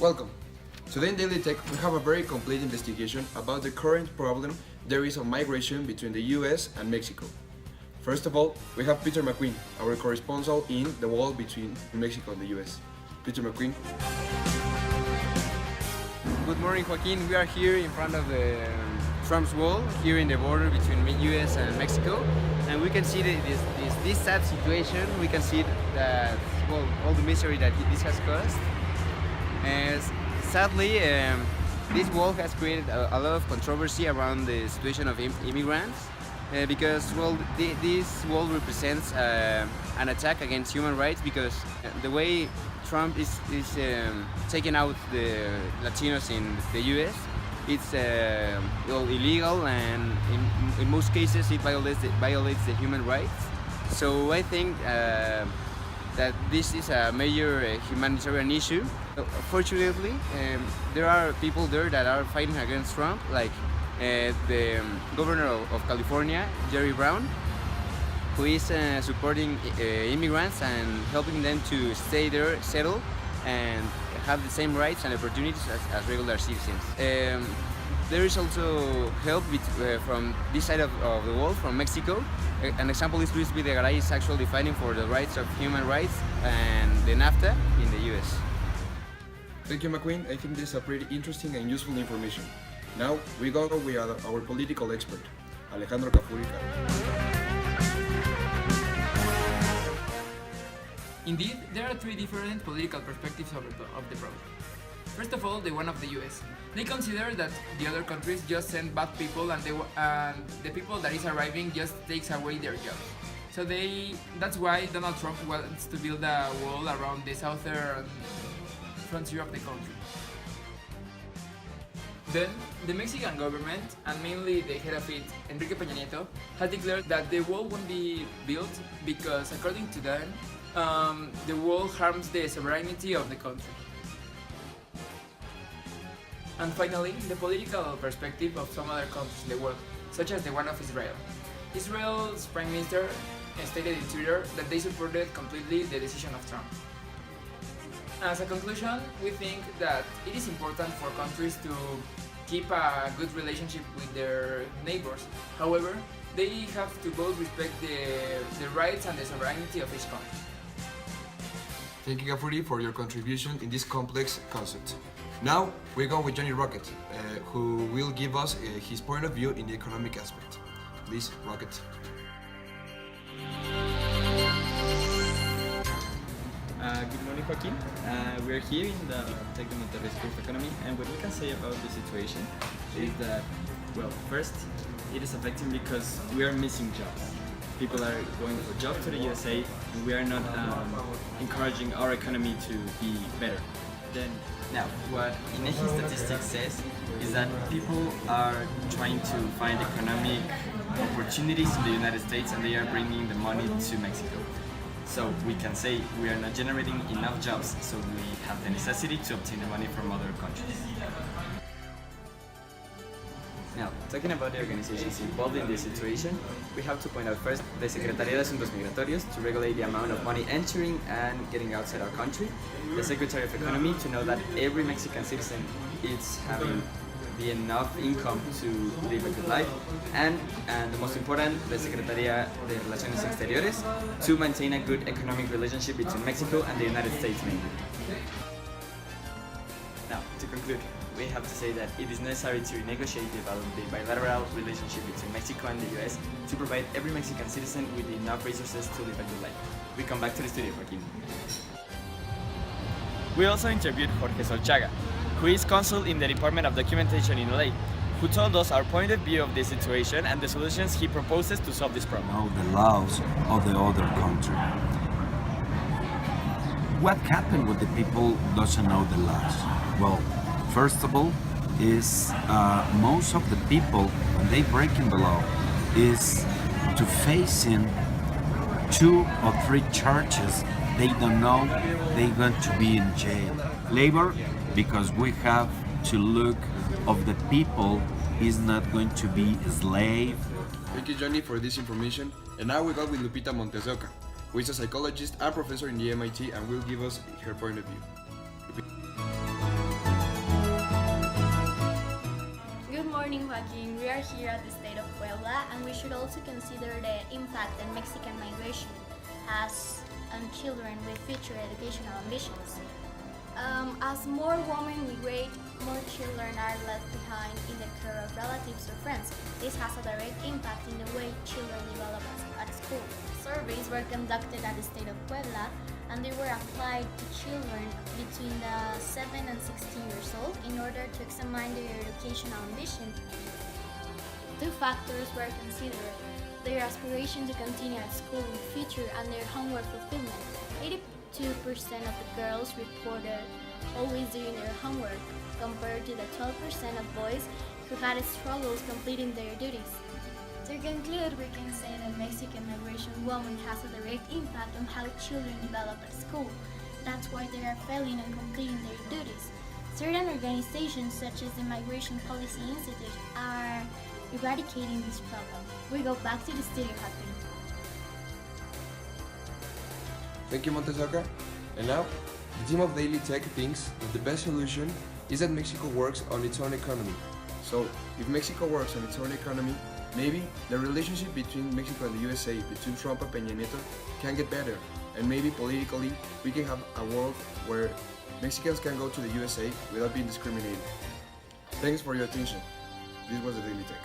Welcome! Today in Daily Tech we have a very complete investigation about the current problem there is of migration between the US and Mexico. First of all, we have Peter McQueen, our correspondent in the wall between Mexico and the US. Peter McQueen. Good morning, Joaquin. We are here in front of the Trump's wall, here in the border between US and Mexico, and we can see this sad situation. We can see that, well, all the misery that this has caused. And sadly, this wall has created a lot of controversy around the situation of immigrants, because, well, this wall represents an attack against human rights, because the way Trump is taking out the Latinos in the US, it's well, illegal, and in most cases it violates the human rights. So I think that this is a major humanitarian issue. Fortunately, there are people there that are fighting against Trump, like the governor of California, Jerry Brown, who is supporting immigrants and helping them to stay there, settle, and have the same rights and opportunities as regular citizens. There is also help from this side of the wall, from Mexico. An example is Luis Videgaray is actually fighting for the rights of human rights and the NAFTA in the US. Thank you, McQueen. I think this is a pretty interesting and useful information. Now we go with our political expert, Alejandro Díaz. Indeed, there are three different political perspectives of the problem. First of all, the one of the US. They consider that the other countries just send bad people, and the people that is arriving just takes away their jobs. So that's why Donald Trump wants to build a wall around the southern frontier of the country. Then, the Mexican government, and mainly the head of it, Enrique Peña Nieto, has declared that the wall won't be built because, according to them, the wall harms the sovereignty of the country. And finally, the political perspective of some other countries in the world, such as the one of Israel. Israel's Prime Minister stated in Twitter that they supported completely the decision of Trump. As a conclusion, we think that it is important for countries to keep a good relationship with their neighbors. However, they have to both respect the rights and the sovereignty of each country. Thank you, Gafuri, for your contribution in this complex concept. Now we go with Johnny Rocket, who will give us his point of view in the economic aspect. Please, Rocket. Good morning, Joaquin. We're here in the Tec de Monterrey School of Economy, and what we can say about the situation is that, well, first, it is affecting because we are missing jobs. People are going for jobs to the USA, and we are not encouraging our economy to be better. Then, now, what INEGI statistics says is that people are trying to find economic opportunities in the United States, and they are bringing the money to Mexico. So we can say we are not generating enough jobs, so we have the necessity to obtain the money from other countries. Now, talking about the organizations involved in this situation, we have to point out first the Secretaría de Asuntos Migratorios to regulate the amount of money entering and getting outside our country, the Secretary of Economy to know that every Mexican citizen is having the enough income to live a good life, and the most important, the Secretaría de Relaciones Exteriores to maintain a good economic relationship between Mexico and the United States mainly. Now, to conclude, we have to say that it is necessary to renegotiate the bilateral relationship between Mexico and the US to provide every Mexican citizen with enough resources to live a good life. We come back to the studio, Joaquin. We also interviewed Jorge Solchaga, who is consul in the Department of Documentation in LA, who told us our point of view of this situation and the solutions he proposes to solve this problem. Know the laws of the other country. What happened with the people doesn't know the laws? Well, first of all, is most of the people, when they breaking the law, is to facing 2 or 3 charges. They don't know they're going to be in jail. Labor, because we have to look of the people, is not going to be a slave. Thank you, Johnny, for this information. And now we go with Lupita Montes de Oca, who is a psychologist and professor in the MIT and will give us her point of view. Lupita. Joaquin. We are here at the state of Puebla, and we should also consider the impact that Mexican migration has on children with future educational ambitions. As more women migrate, more children are left behind in the care of relatives or friends. This has a direct impact in the way children develop at school. Surveys were conducted at the state of Puebla, and they were applied to children between the 7 and 16 years old in order to examine their educational ambition. Two factors were considered: their aspiration to continue at school in the future and their homework fulfillment. 82% of the girls reported always doing their homework, compared to the 12% of boys who had struggles completing their duties. To conclude, we can say that Mexican migration women has a direct impact on how children develop at school. That's why they are failing on completing their duties. Certain organizations, such as the Migration Policy Institute, are eradicating this problem. We go back to the studio, Happy. Thank you, Montesoca. And now, the team of Daily Tech thinks that the best solution is that Mexico works on its own economy. So, if Mexico works on its own economy, maybe the relationship between Mexico and the USA, between Trump and Peña Nieto, can get better. And maybe politically, we can have a world where Mexicans can go to the USA without being discriminated. Thanks for your attention. This was the Daily Tech.